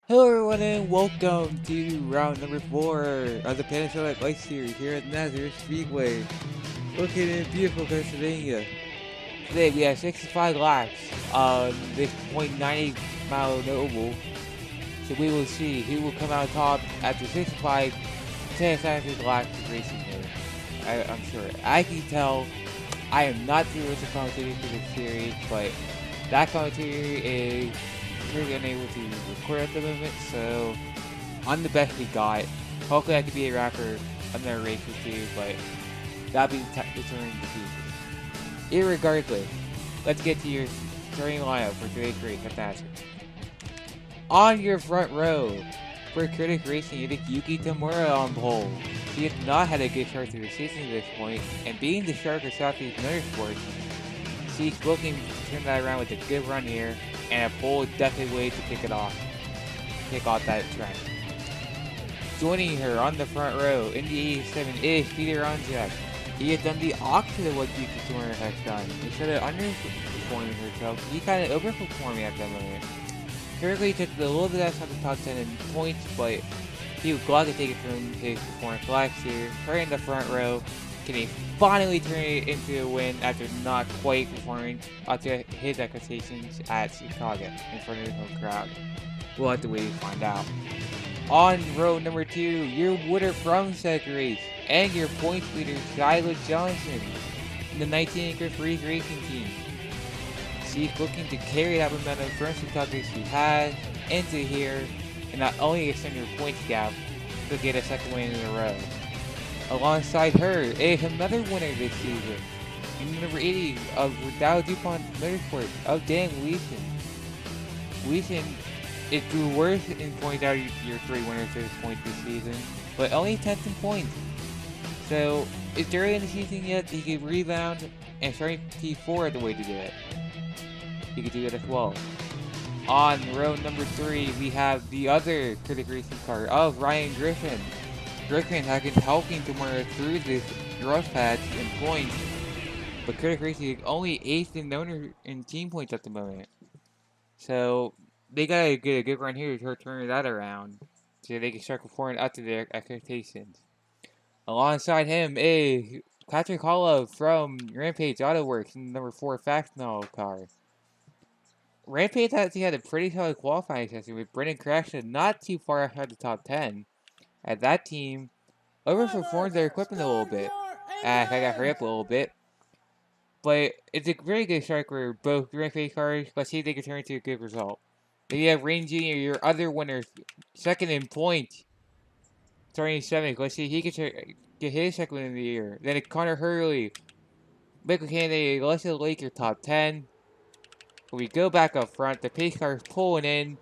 Hello everyone and welcome to round number 4 of the Panasonic Lites Series here at Nazareth Speedway, located in beautiful Pennsylvania. Today we have 65 laps on this .90 mile oval, so we will see who will come out top after 65 10 laps of racing here. I'm sure. I can tell I am not the original commentator for this series, but that commentator is currently unable to record at the moment, so I'm the best we got. Hopefully I could be a rapper another race or two, but that'll be determined in the future. Irregardless, let's get to your starting lineup for today's race at Nazareth. On your front row, for Critic Racing, you have Yuki Tamura on pole. He has not had a good start to the season at this point, and being the shark of Southeast Motorsports, she's looking to turn that around with a good run here, and a pole is definitely way to kick off that trend. Joining her on the front row in the 87 is Peter Onjack. He has done the opposite of what Yuki Tamura has done. Instead of underperforming herself, he kind of overperforming at that moment. Currently took a little bit outside the top 10 in points, but he was glad to take it from his performance last year. Right in the front row, can he finally turn it into a win after not quite performing up to his expectations at Chicago in front of the home crowd? We'll have to wait to find out. On row number 2, your winner from said race and your points leader, Skylar Johnson, in the 19-acre Freeze Racing team. She's looking to carry that momentum from Chicago she has into here, and not only extend her points gap, but get a second win in a row. Alongside her is another winner this season, in number 80 of Dow DuPont Motorsports, of Dan Leeson. Leeson is the worst in points out of your 3 winners at this point this season, but only 10th in points. So, it's early in the season yet, he can rebound, and starting T4 is the way to do it. He could do it as well. On row number 3, we have the other Critic Racing car of Ryan Griffin. Griffin has been helping Tamura through this rough patch in points, but Critic Racing is only 8th in owner in team points at the moment. So they gotta get a good run here to turn that around, so they can start performing up to their expectations. Alongside him is Patrick Hollow from Rampage Auto Works in the number 4 Factional car. Rampage actually had a pretty solid qualifying session with Brendan Crashton not too far outside the top 10. As that team overperformed their equipment a little bit. I got hurt up a little bit. But it's a very good start for both Rampage cars. Let's see if they can turn into a good result. Then you have Rain Jr., your other winner, second in points, starting 7th. Let's see if he can get his second win of the year. Then it's Connor Hurley, Michael Kennedy, Leslie Laker, top 10. But we go back up front. The pace car is pulling in.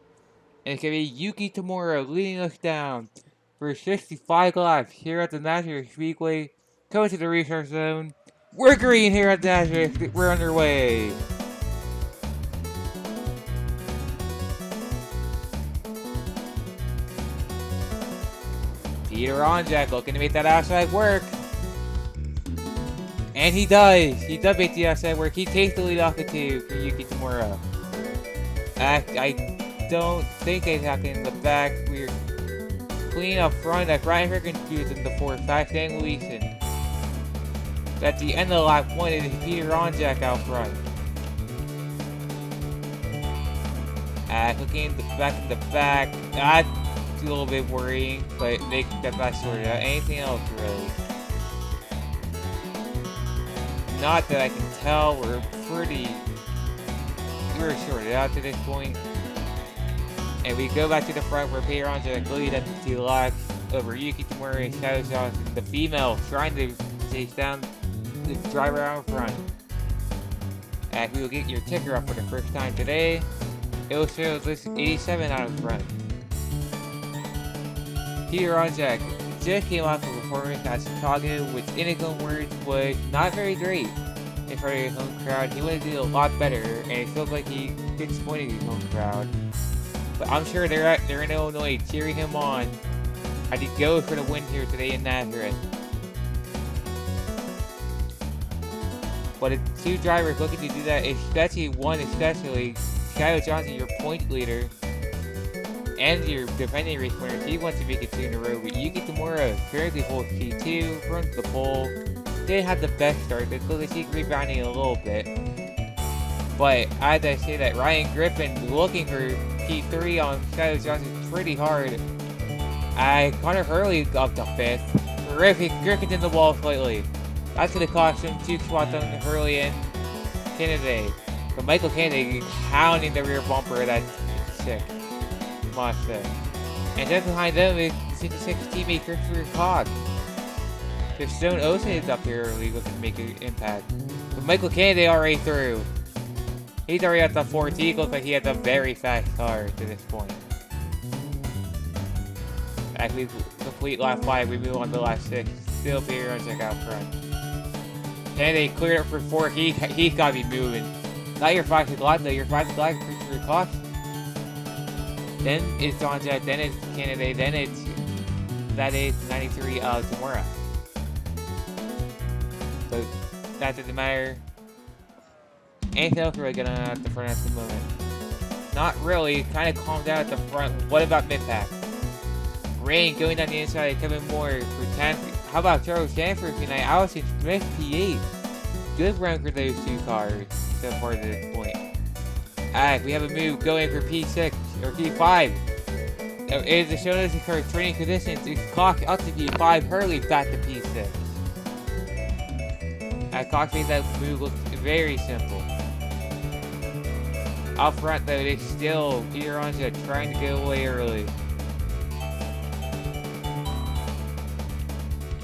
And it's going to be Yuki Tamura leading us down for 65 laps here at the Nazareth Speedway. Coming to the restart zone. We're green here at Nazareth. We're underway. Peter Onjack looking to make that outside work. And he does. He does make the outside work. He takes the lead off the 2 for Yuki Tamura. I don't think it's happening in the back. We're clean up front as Ryan Herkins in the 4th, Fast and Leeson. At the end of lap 1, it is Peter Onjack out front. Looking back in the back, that's a little bit worrying, but they can get that sorted out. Anything else, really? Not that I can tell. We're sorted out to this point. And we go back to the front where Peter Onjack lead at the 2 laps over Yuki Tamura and Skylar Johnson, the female, trying to chase down the driver out front. And we will get your ticker up for the first time today. It will show this 87 out of front. Peter Onjack just came off of a performance at Chicago, which in his own words was not very great in front of his home crowd. He wanted to do a lot better, and it feels like he disappointed his home crowd. But I'm sure they're in Illinois cheering him on. I did go for the win here today in Nazareth. But it's 2 drivers looking to do that, especially Skylar Johnson, your point leader. and your defending race winner, he wants to make it 2 in a row. But Yuki Tamura currently holds P2, runs the pole. Didn't have the best start, but still he's rebounding a little bit. But as I say that, Ryan Griffin looking for P3 on Skyler Johnson pretty hard. Connor Hurley up to 5th. Griffin's in the wall slightly. That's going to cost him 2 spots on Hurley and Kennedy. But Michael Kennedy pounding the rear bumper. That's sick. Must say. And just behind them is 66 teammate Christopher Cox. There's Stone Ocean is up here early looking to make an impact. But Michael Kennedy already through. He's already at the 4th. He looks like he has a very fast car to this point. As we complete lap 5, we move on to lap 6. Still Peter Onjack out front. Kennedy cleared up for 4. He's got to be moving. Not your fastest lap though. Your fastest lap is Christopher Cox. Then it's Onjack. Then it's Kennedy. Then it's that is 93 Tamura. So that doesn't matter. Anything else really going on at the front at the moment? Not really. Kind of calmed down at the front. What about mid-pack? Rain going down the inside. Kevin Moore for 10th. How about Charles Stanford tonight? Allison Smith P8. Good run for those 2 cars so far to this point. Alright, we have a move going for P6 or P5. It is the show notice car training conditions. It's Cox up to P5. Hurley back to P6. Cox made that move look very simple. Out front though, it's still Peter Onjack trying to get away early.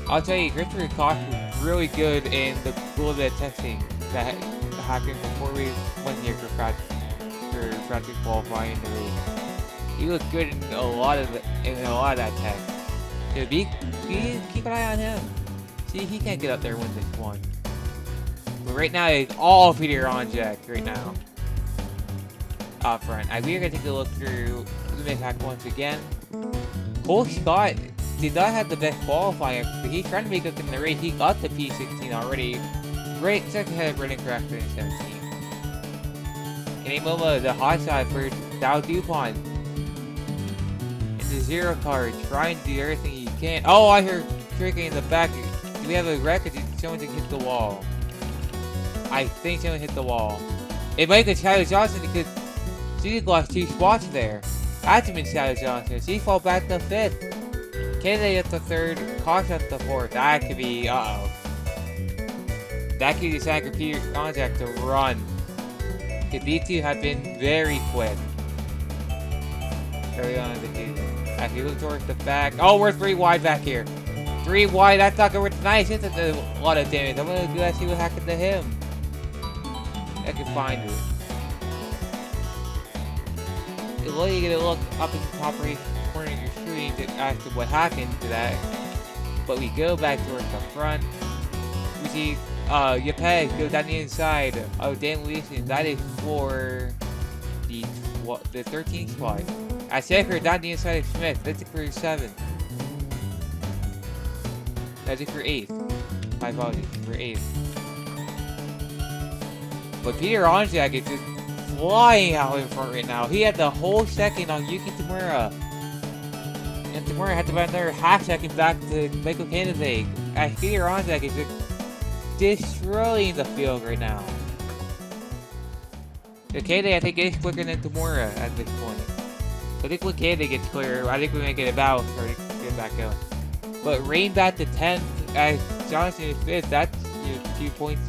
I'll tell you, Christopher Cox was really good in the little bit of testing that happened before we went here for practice qualifying in the race. He looked good in a lot of that test. So keep an eye on him. See, he can't get up there and win this one. But right now, it's all Peter Onjack right now. Up front. We are going to take a look through the mid-pack once again. Cole Scott did not have the best qualifying, but he's trying to make up in the race. He got the P16 already. Great second head of running crack in 17. Kenny Momo, the hot side for Dow DuPont. In the 0 car, trying to do everything he can. Oh, I hear tricking in the back. Do we have a record? Did someone hit the wall? I think someone hit the wall. It might be Skyler Johnson because she lost 2 spots there. That's been Skyler Johnson. She fall back to 5th. Kennedy at the 3rd. Cox at the 4th. That could be, That could be the time for Peter Onjack to run. Because these 2 have been very quick. Very on the season. As we look towards the back. Oh, we're 3 wide back here. 3 wide. That's not going to be nice. It's a lot of damage. I'm going to see what happened to him. I can find it. You're going to look up in the top right corner of your screen as to what happened to that. But we go back towards the front. We see Yapeg go down the inside of Dan Wilson. That is for the 13th spot. Secker down the inside of Smith. That's it for 7th. That's it for 8th. My apologies, for 8th. But Peter Onjack is just flying out in front right now. He had the whole second on Yuki Tamura. And Tamura had to buy another half second back to Michael Kennedy. As Peter Onjack is just destroying the field right now. Kennedy, I think, is quicker than Tamura at this point. I think when Kennedy gets clear, I think we may get a battle starting to get back out. But Rain back to 10th as Johnson is 5th. That's 2 points.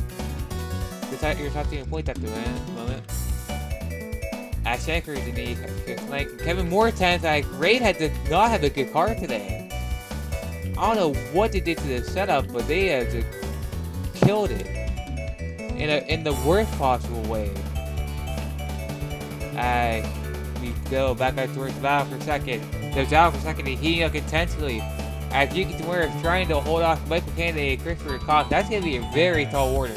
You're top team point at the moment. Shanker is in the 5th. Like Kevin Moore 10th. Like Rain did not have a good car today. I don't know what they did to the setup, but they have just killed it in the worst possible way. We go back out towards Val for a second. There's Val for a second. He's heating up intensely. As Yuki Tamura is trying to hold off Michael Kennedy and Christopher Cox. That's going to be a very tall order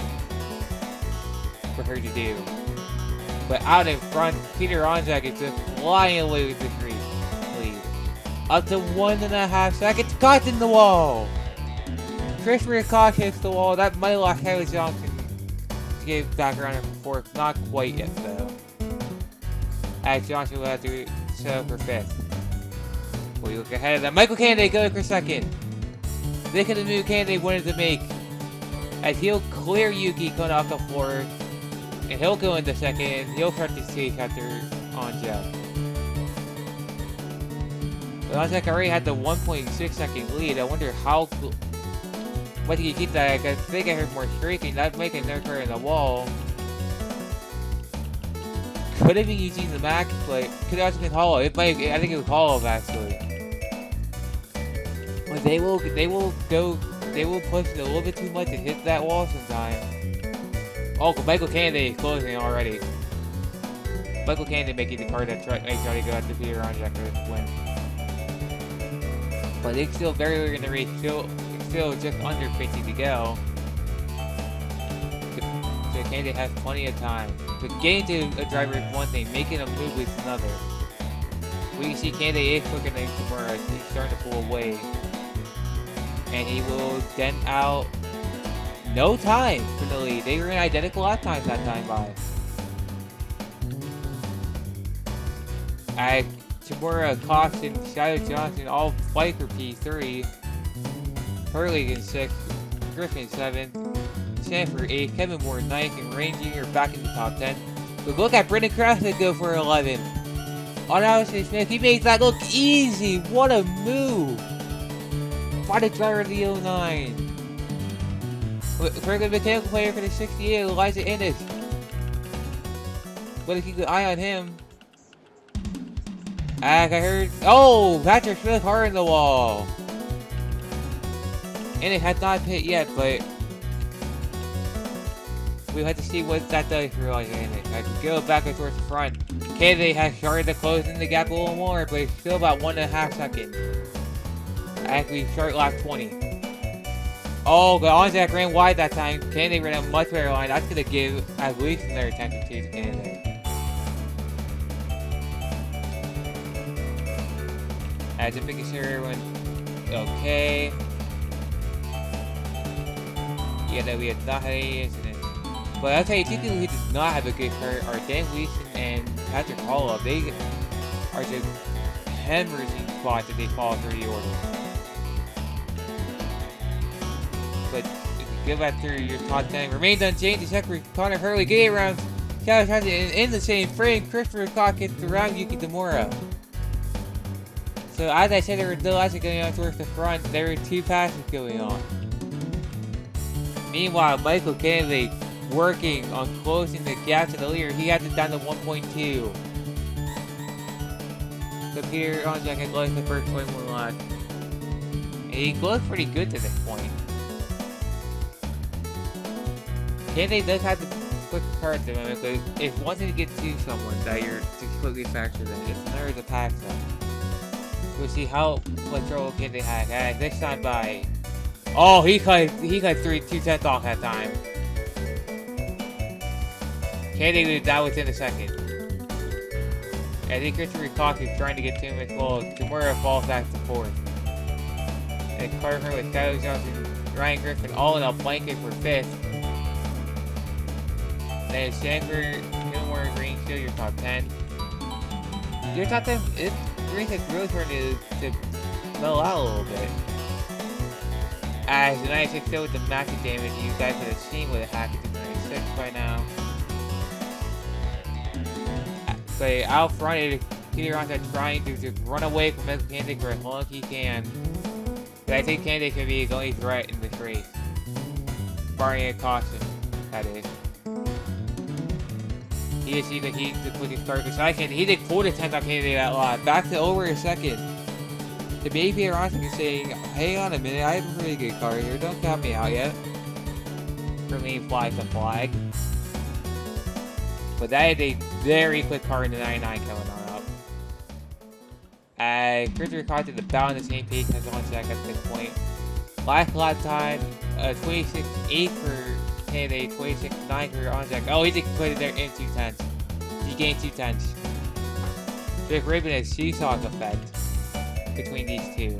for her to do. But out in front, Peter Onjack is just flying away with the lead. Up to 1.5 seconds. Cox in the wall. Christopher Cox hits the wall. That might lock Haley Johnson to get back around in 4th. Not quite yet, though. As Johnson will have to set up for 5th. We look ahead of that. Michael Kennedy going for second. Look at the move Kennedy wanted to make. As he'll clear Yuki going off the floor. And he'll go into second. He'll start to chase after Onjack. But Onjack already had the 1.6 second lead. I wonder how... What do you keep that? I think I heard more streaking. That might get another in the wall. Could have been using the max plate. Could have also been hollow. I think it was hollow actually. But they will push it a little bit too much and hit that wall sometime. Oh, Michael Kennedy is closing already. Michael Kennedy making the card that try to go after Peter Onjack for this win. But it's still very early in the race. Still just under 50 to go. So Kennedy has plenty of time. But getting to a driver is one thing, making a move is another. We can see Kennedy is quicker than Tamura. He's starting to pull away. And he will dent out no time for the lead. They were in identical lap times that time by. Tamura, Costin, Shadow Johnson all fight for P3. Hurley in 6th, Griffin 7th, Sanford 8th, Kevin Moore 9th, and Rain Jr. back in the top 10. But look at Brendan Krasnick go for 11. On Allison Smith, he makes that look easy. What a move by the driver of the 09. Very good mechanical player for the 68, Elijah Ennis. But keep an eye on him. I heard. Oh, Patrick Smith hard in the wall. And it had not hit yet, but we'll have to see what that does for Elijah Ennis. I can go back and towards the front. Kennedy has started to close in the gap a little more, but it's still about 1.5 seconds. Actually, start lap 20. Oh, but Onjack ran wide that time. Kennedy ran a much better line. That's going to give at least another 10 to Kennedy. Just making sure everyone okay. Yeah, that we had not had any incidents. But I'll tell you, two people who did not have a good start are Dan Gleason and Patrick Hollow. They are just hemorrhaging spots if they fall through the order. But if you go back through your top 10, remains unchanged except for Connor Hurley getting around Shadow Johnson in the same frame. Christopher Cock gets around Yuki Tamura. So as I said, there were no actually going on towards the front. There were two passes going on. Meanwhile, Michael Kennedy working on closing the gap to the leader. He has it down to 1.2. So Peter Onjack had lost the first 21 laps. And he looked pretty good to this point. Kennedy does have to quick car at the moment, but if one thing to get to someone that you're just quickly faster than, it's another to pass them. We'll see how much trouble Kennedy had. This time by... Oh, he cut 2/10 off that time. Kennedy that was in a second. I think Christopher Cox is trying to get to him as well. Tamura falls back to 4th. And Carter with Shadow Johnson, Ryan Griffin all in a blanket for 5th. Then Sanford, Gilmore, Green, still your top 10. Your top 10, the race is really starting to mellow out a little bit. As the 96 still with the maxi damage, you guys would have seen what it happened to the 96 by now. But out front, Peter Onjack trying to just run away from Michael Kennedy for as long as he can. But I think Kennedy can be his only threat in this race. Barring a caution, that is. He just seems like he's the quickest start beside Kennedy. He did 4/10 on Kennedy that lot. Back to over a second. The maybe Peter Onjack is saying, hang on a minute, I have a pretty good car here. Don't count me out yet. For me, flies the flag. But that is a very quick car in the 99 coming on up. Christopher Cox did about on the same pace as Onjack at this point. Last lap time, 26.8 for Kennedy, 26.9 for Onjack. Oh, he did put it there in 2/10. He gained 2/10. There's ribbon a seesaw effect between these two.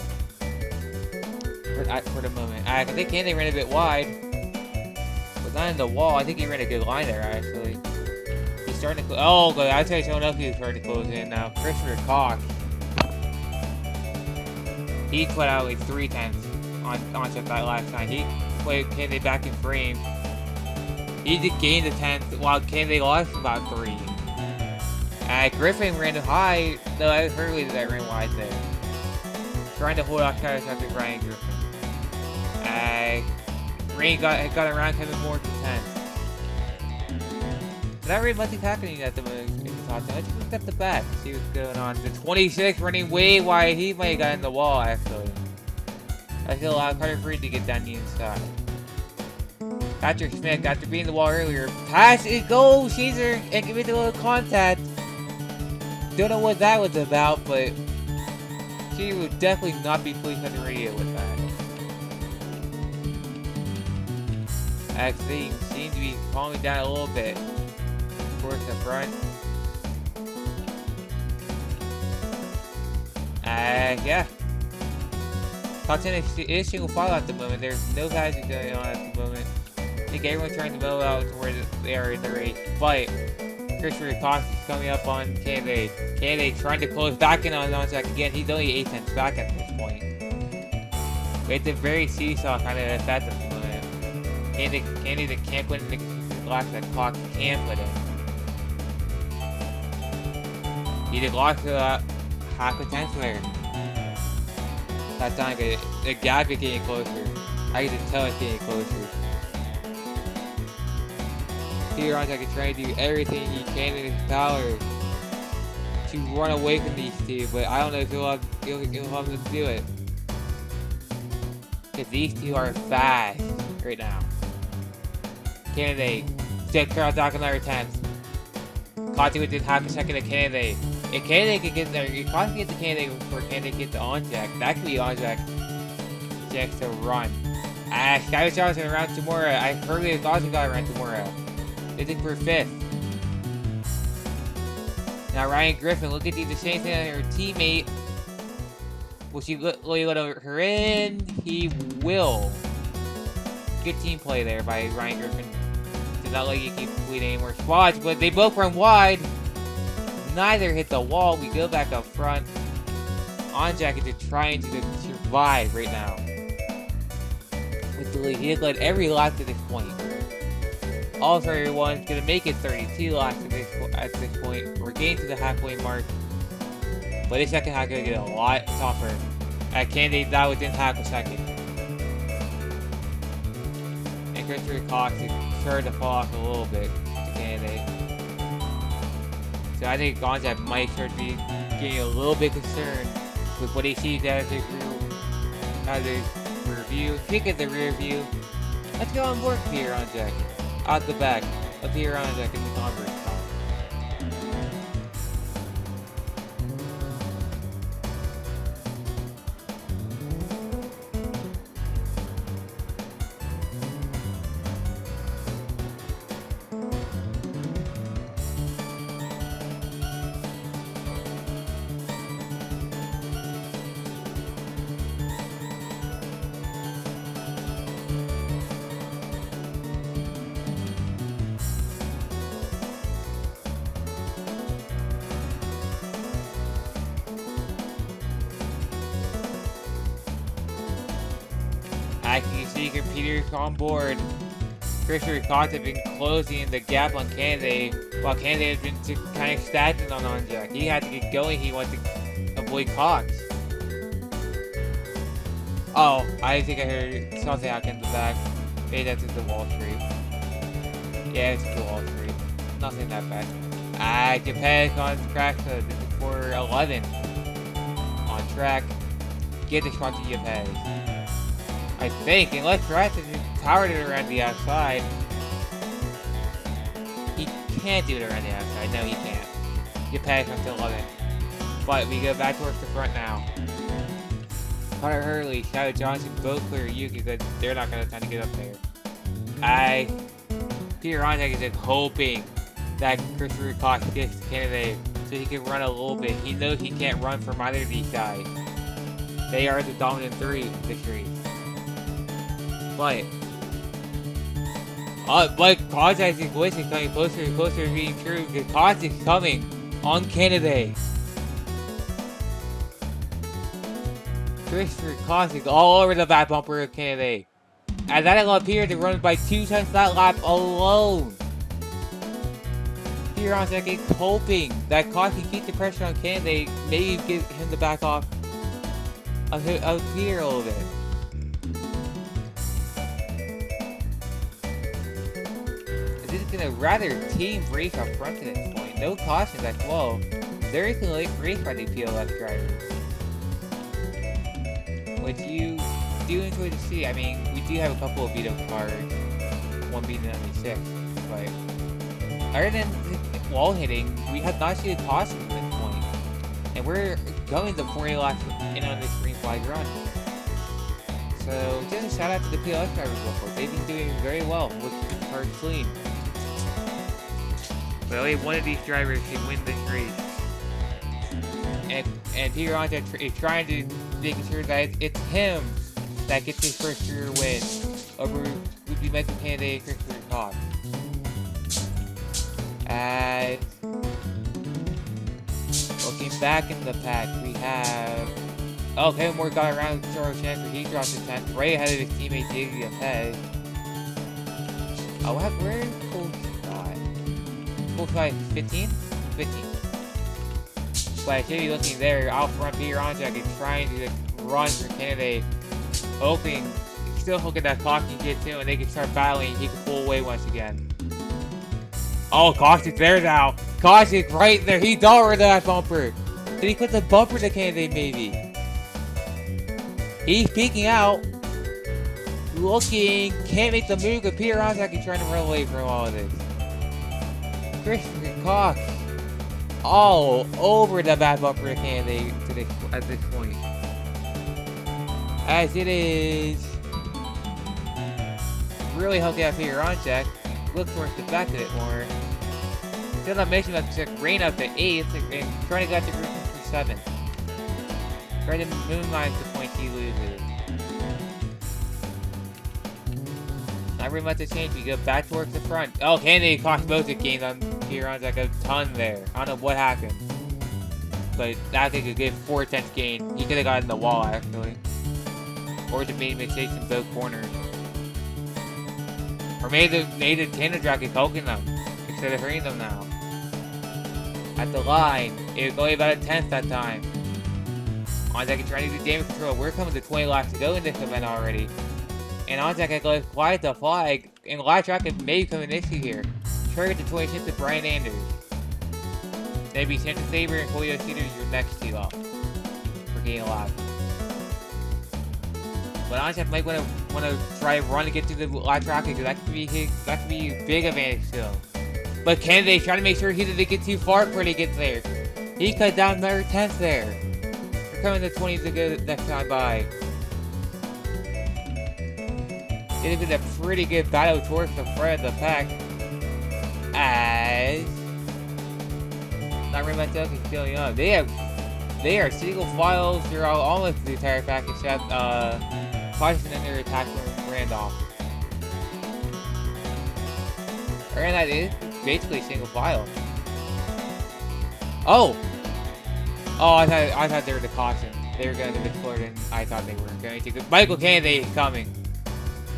For the moment. I think Kennedy ran a bit wide. But not in the wall. I think he ran a good line there, actually. He's starting to... Oh, but I'll tell you someone else who's starting to close in now. Christopher Cox. He put out like 3 tenths on Onjack that last time. He put Kennedy back in frame. He did gain the 10th while Kennedy lost about 3. Griffin ran high, though I heard that ran wide there. Trying to hold off catastrophic Ryan Griffin. Rain got around Kevin Moore to 10th. Not really much is happening at the moment in the top 10. Let's look at the back, see what's going on. The 26 running way wide. He might have gotten the wall, actually. I feel a lot harder for him to get down the inside. Patrick Smith, after being the wall earlier, pass it, go, Caesar, and give it a little contact. Don't know what that was about, but she would definitely not be pleased on the radio with that. Actually, seems to be calming down a little bit. Towards the front. Yeah. Top 10 is single file at the moment. There's no passing going on at the moment. I think everyone's trying to move out to where they are in the race. But Christopher Cox is coming up on Kennedy. Kennedy trying to close back in on Onjack again. He's only 8 tenths back at this point. It's a very seesaw kind of effect at the moment. Kennedy can't put in the blocks that Cox can put in. He did lost half a tenth there. That time the gap is getting closer. I can tell it's getting closer. Peter Onjack is trying to do everything he can in his power to run away from these two, but I don't know if he'll have to do it. Because these two are fast right now. Kennedy, Jet Carroll back another 10th. Conti with half a second to Kennedy. If Kennedy can get there, if Conti get to Kennedy before Kennedy gets to Onjack, that could be Onjack's chance to run. Sky Johnson around Tamura. I heard we also got around Tamura. This is for 5th. Now Ryan Griffin, look at the same thing on her teammate. Will she let her in? He will. Good team play there by Ryan Griffin. Did not let you keep completing any more spots, but they both run wide. Neither hit the wall. We go back up front. Onjack is just trying to survive right now. With the lead, he has led every lap to this point. Also, everyone's gonna make it 32 laps at this point. We're getting to the halfway mark, but this second half is gonna get a lot tougher. At Kennedy, that within half a second. And Christopher Cox is sure to fall off a little bit to Kennedy. So I think Onjack might start to be getting a little bit concerned with what he sees out of the rear view. Kick at the rear view. Let's go on board Peter Onjack. Out the back. Let's Peter Onjack in the conference. As you can see, Peter's on board. Christopher Cox has been closing the gap on Kennedy, while Kennedy has been kind of stagnant on Onjack. He had to get going. He wanted to avoid Cox. Oh, I think I heard something out in the back. Maybe that's just the Wall Street. Yeah, it's the Wall Street. Nothing that bad. Japan on track. This is for 11 on track. Get the spot to Japan. I think, unless Ratchet is powered it around the outside. He can't do it around the outside. No, he can't. Get past him to 11. But we go back towards the front now. Hunter Hurley, Shadow Johnson, both clear Yuki, but they're not going to have time to get up there. Peter Onjack is just hoping that Christopher Cox gets to Kennedy so he can run a little bit. He knows he can't run from either of these guys. They are the dominant 3 of this race. But Onjack's voice is coming closer and closer to being true because Cox is coming on Kennedy. Christopher Cossack all over the back bumper of Kennedy. And that'll appear to run by 2 times that lap alone. Peter Onjack is hoping that Cossack can keep the pressure on Kennedy, maybe get him to back off of Peter a little bit. This is a rather team race up front to this point. No cautions as well. There is a late race by the PLS drivers, which you do enjoy to see. I mean, we do have a couple of beat up cars, one being 96, but other than wall hitting, we have not seen a caution at this point. And we're going to 40 laps in on this green flag run. So just a shout out to the PLS drivers real quick. They've been doing very well with the cars clean. But only one of these drivers can win this race. And Peter Onjack is trying to make sure that it's him that gets his first career win over would be Michael candidate Christopher Cox. And looking back in the pack, we have Kevin Moore got around Charles Chandler. He dropped his 10th right ahead of his teammate Yuki Tamura. Where is Full Sky? Full Sky 15? 15. But I should be looking there. Out front, Peter Onjack is trying to run for candidate, hoping, still hoping that Cox can get to him and they can start battling. He can pull away once again. Oh, Cox is there now. Cox is right there. He's over that bumper. Did he put the bumper to candidate maybe? He's peeking out. Looking. Can't make the move, but Peter Onjack is trying to run away from all of this. Christopher Cox all over the back bumper candidate at this point. As it is really helping out Peter Onjack. Look towards the back of it more. Still not mentioning about the rain up to 8th and trying to get the group for 7th. Trying to minimize the points he loses. Not very much to change. We go back towards the front. Oh, Kennedy cost both the gains on Peter Onjack a ton there. I don't know what happened. But I think a good 4/10 gain. He could have gotten the wall actually. Or just made mistakes in both corners. Or maybe the tandem track is poking them instead of hurting them now. At the line, it was only about a 10th that time. Onjack is trying to do damage control. We're coming to 20 laps to go in this event already. And Onjack has left quiet the flag. And live track may become an issue here. Triggered the 26th to Brian Anders. Maybe Santa Saber and Julio Cedar your next two off for getting a lap. But Onjack might want to try to run to get to the live track because that could be a big advantage to him. But Kennedy trying to make sure he doesn't get too far before he gets there. He cut down another 10th there. We're coming to 20 to go next time by. It has been a pretty good battle towards the front of the pack. As Nazareth is still young. They are single files throughout almost the entire pack except Carson and their attack from Randolph. And that is basically single file. Oh, I thought they were the caution. They were going to the Florida, and I thought they weren't going to. Michael Kennedy is coming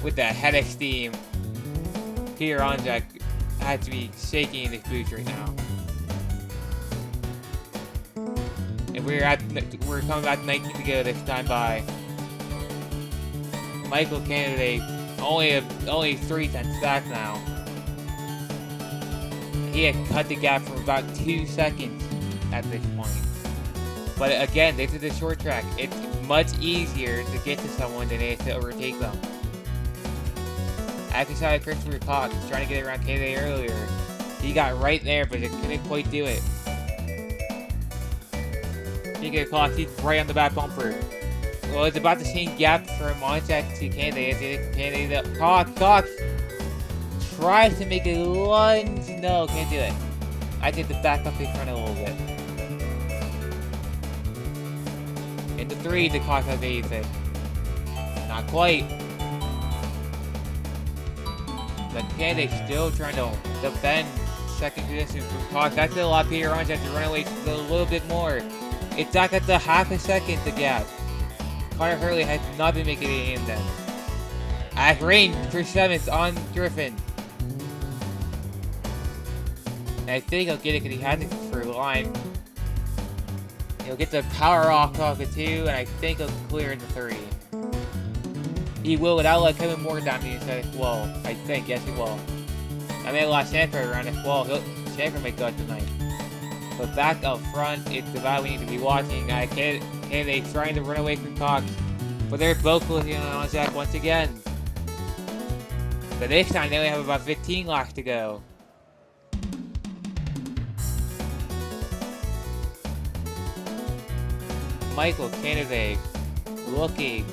with the head of steam. Peter Onjack had to be shaking in his boots right now. And we're coming back 19 to go this time by. Michael Kennedy only 3/10 back now. He had cut the gap from about 2 seconds at this point. But again, this is a short track. It's much easier to get to someone than it is to overtake them. After shot Christopher Cox trying to get around Kennedy earlier. He got right there, but it couldn't quite do it. Speaking of Cox, he's right on the back bumper. Well, it's about the same gap from Onjack to Kennedy as it is Kennedy. Cox tries to make a lunge. No, can't do it. I did the back up in front a little bit. Into 3, the Cox has 8th. Not quite. But Kennedy still trying to defend second position from Cox. That's a lot. Peter Onjack to run away a little bit more. It's back at the half a second, the gap. Connor Hurley has not been making it in then. As Rain for 7th on Griffin. And I think he'll get it because he has it for a line. He'll get the power off the 2, and I think he'll clear in the 3. He will without letting Kevin Moore down the inside as well. I think, yes he will. I may have lost Sanford around as well. Sanford may go tonight. But back up front, it's the battle we need to be watching. They trying to run away from Cox. But they're both closing on Onjack once again. But this time they only have about 15 laps to go. Michael Canada looking,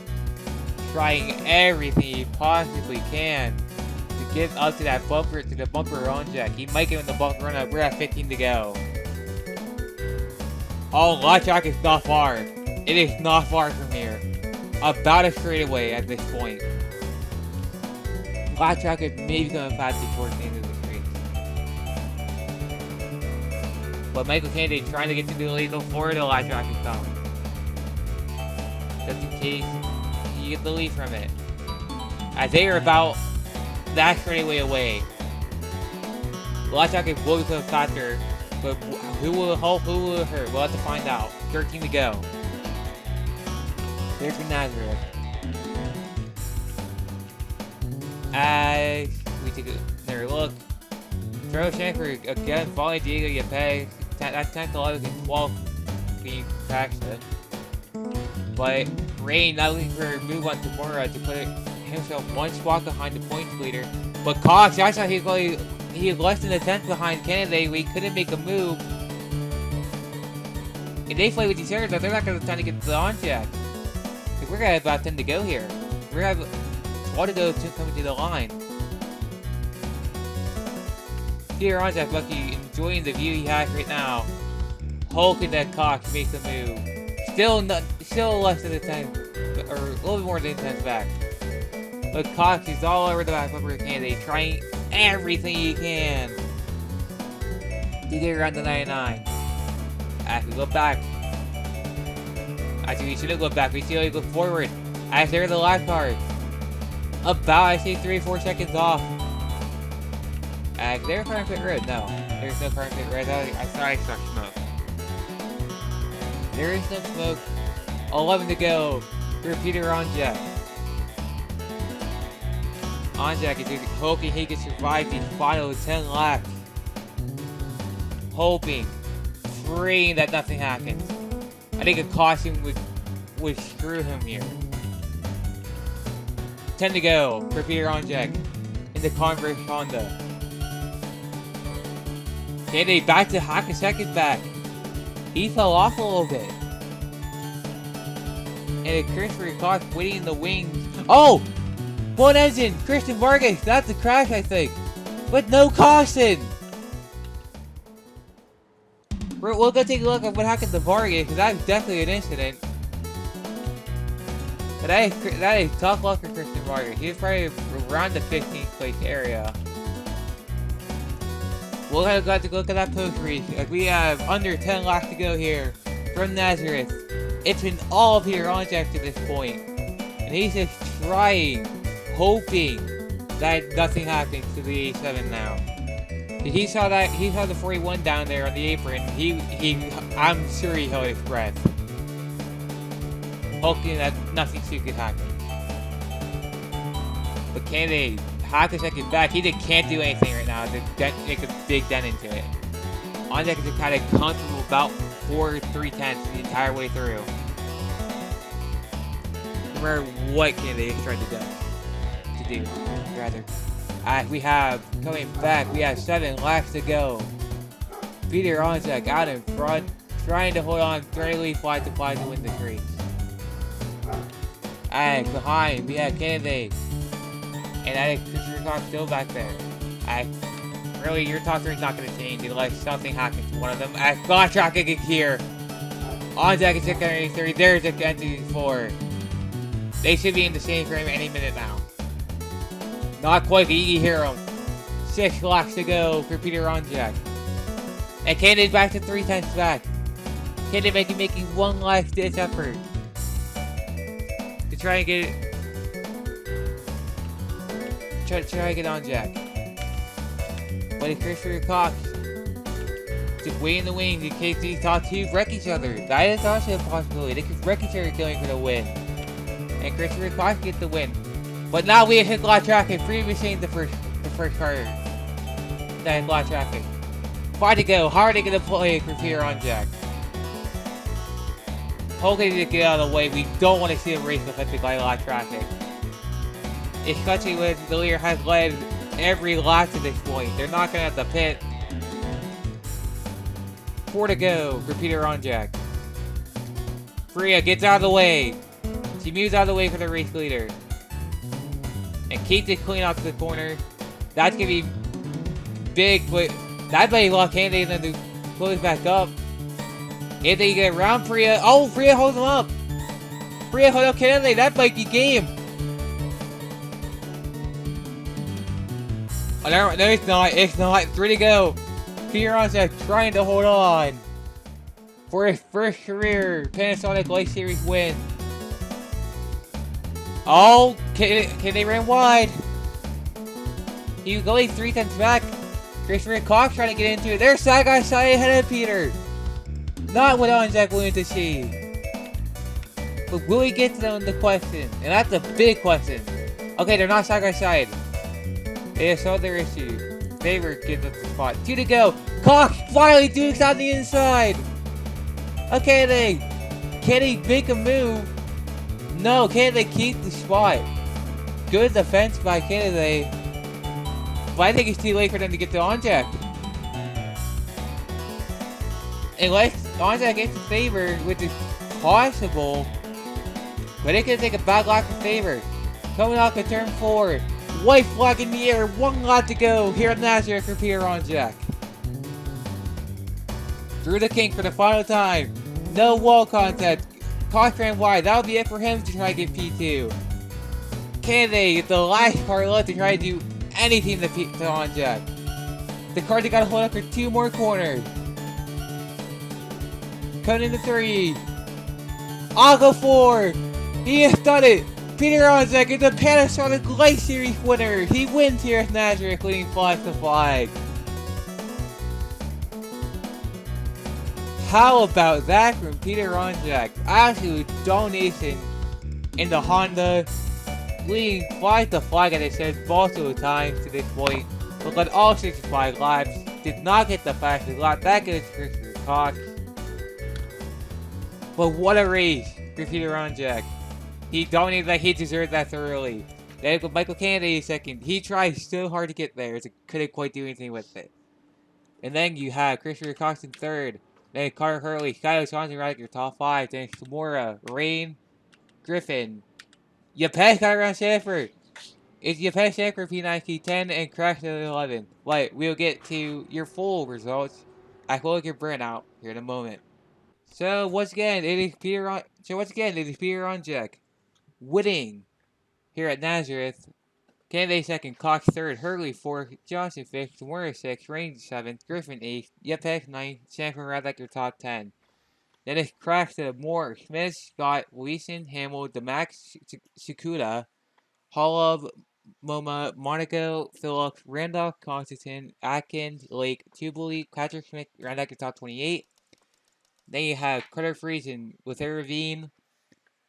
trying everything he possibly can to get up to that bumper, to the bumper Onjack. He might get in the bumper run up. We're at 15 to go. Oh, Lot Track is not far. It is not far from here. About a straightaway at this point. Lot Track is maybe coming faster towards the end of the race. But Michael Kennedy trying to get to the lead before the Lot Track is coming. Just in case you get the lead from it. As they are about that straightaway away. Lot Track will become faster. But who will help, who will hurt? We'll have to find out. 13 to go. There's the Nazareth. As we take another look. Trevor Shanford again following Diego Yapay. That's 10 to 11 and 12 being practiced. But Rain not looking for a move on Tamura to put himself one spot behind the points leader. But Cox, I saw he was less than a 10th behind Kennedy. We couldn't make a move. If they play with each other, they're not going to have time to get to the Onjack. We're going to have about 10 to go here. We're going to have 12 to go to coming to the line. Peter Onjack, lucky, enjoying the view he has right now. Hoping that Cox makes a move. Still less than a 10, or a little bit more than a 10 back. But Cox is all over the back bumper Kennedy, trying everything he can to get around the 99. As we go back. Actually, we shouldn't go back. We should go forward. As they're the lap cars. About, I say, 3 or 4 seconds off. As they're car in pit road. No, there's no car in pit road. I thought I saw smoke. There is no smoke. 11 to go for Peter Onjack. Onjack is hoping he can survive the final 10 laps. Hoping, praying that nothing happens. I think a caution would screw him here. 10 to go for Peter Onjack in the Converse Honda. Kennedy back to hack a second back. He fell off a little bit. And Christopher Cox waiting in the wings. Oh! One engine! Christian Vargas! That's a crash, I think. But no caution! We'll go take a look at what happened to Vargas, because that's definitely an incident. But that is tough luck for Christian Vargas. He's probably around the 15th place area. We'll have to look at that post race. We have under 10 laps to go here from Nazareth. It's been all Peter Onjack to this point. And he's just trying, hoping that nothing happens to the 87 now. He saw the 41 down there on the apron. I'm sure he held his breath. Hoping that nothing stupid could happen. But Kennedy, half a second back, he just can't do anything right now to make a big dent into it. Onjack is kind of comfortable about 4.3/10 the entire way through. No matter what Kennedy is trying to do, rather. We have, coming back, we have 7 laps to go. Peter Onjack out in front, trying to hold on fairly flat to win the race. And behind, we have Kennedy. And I think Christopher Cox still back there. Really, your top 3 is not going to change unless something happens to one of them. God tracking here. Onjack is 630. There's the entry 4. They should be in the same frame any minute now. Not quite, but you hear him. 6 laps to go for Peter Onjack. And Kennedy's back to 3/10 back. Kennedy making 1 last ditch effort. try and get it. Try to get Onjack. But if Christopher Cox just wait in the wings in case these top two wreck each other. That is also a possibility. They could wreck each other going for the win. And Christopher Cox gets the win. But now we have hit a lot of traffic. Previously the first car. That hit a lot of traffic. 5 to go. How are they going to play for Peter Onjack? Hopefully they get out of the way. We don't want to see a race with a lot of traffic. Especially when the leader has led every lap to this point. They're not going to have to pit. 4 to go for Peter Onjack. Freya gets out of the way. She moves out of the way for the race leader. And keeps it clean out to the corner. That's going to be big, but that might lock Kennedy and then to close back up. If they get around Freya. Oh, Freya holds him up. Freya holds up Kennedy. That might be game. Oh, no, it's not. It's not. 3 to go. Peter Onjack trying to hold on for his first career Panasonic Lites Series win. Oh, can they run wide? He was going 3 times back. Christopher Cox trying to get into it. They're side by side ahead of Peter. Not what Onjack wanted to see. But will he get to them in the question? And that's a big question. Okay, they're not side by side. They solved their issue. Favor gets up the spot. 2 to go. Cox finally dukes on the inside. Okay, can he make a move? No, can they keep the spot? Good defense by Kennedy. But I think it's too late for them to get to Onjack. Unless Onjack gets the favor, which is possible. But it could take a bad lap for favor. Coming off of turn 4. White flag in the air. 1 lap to go here at Nazareth for Peter Onjack. Through the kink for the final time. No wall contact. Cox ran wide. That'll be it for him to try to get P2. Kennedy get the last car left to try to do anything to Onjack. The car they gotta hold up for 2 more corners. Coming into 3. I'll go 4. He has done it. Peter Onjack is the Panasonic Lites Series winner. He wins here at Nazareth, leading flag to flag. How about that from Peter Onjack? Absolute donation in the Honda, leading flag to flag, as I said, multiple times to this point. But led all 65 laps. Did not get the fastest lap. That goes for Christopher Cox. But what a race for Peter Onjack. He dominated like he deserved that thoroughly. Then with Michael Kennedy second. He tried so hard to get there, so couldn't quite do anything with it. And then you have Christopher Cox in third. Then Carter Hurley, Skyler Swanson right at your top 5. Then Tamura, Rain, Griffin. Yapet got around Sanford. It's Yapet Sanford P9 10 and Crash at 11. But we'll get to your full results. I will get burnout here in a moment. So once again, it is Peter Onjack winning here at Nazareth. Kennedy second, Cox third, Hurley fourth, Johnson fifth, Tamura sixth, Rain seventh, Griffin eighth, Yapek ninth, Sanford right at your top 10. Then it crashed to Moore, Smith, Scott, Leeson, Hamill, Demax, Sakuda, Hollov, MoMA, Monaco, Phillips, Randolph, Constantine, Atkins, Lake, Tubley, Patrick Smith right at your top 28. Then you have Carter Friesen with Ravine,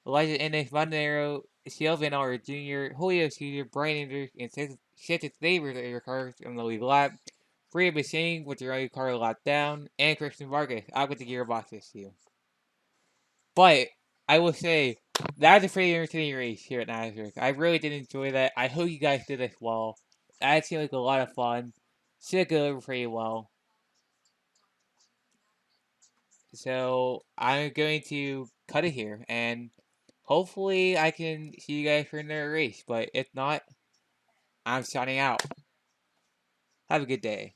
Elijah Ennis, Montanaro, Sylvan R. Jr., Julio Sr., Brian Andrews, and Seth Favors at your cars on the lead lap. Freya Bassing with your early car lap down, and Christian Vargas out with the gearbox issue. But I will say that was a pretty entertaining race here at Nazareth. I really did enjoy that. I hope you guys did as well. That seemed like a lot of fun. Should go over pretty well. So I'm going to cut it here, and hopefully I can see you guys for another race. But if not, I'm signing out. Have a good day.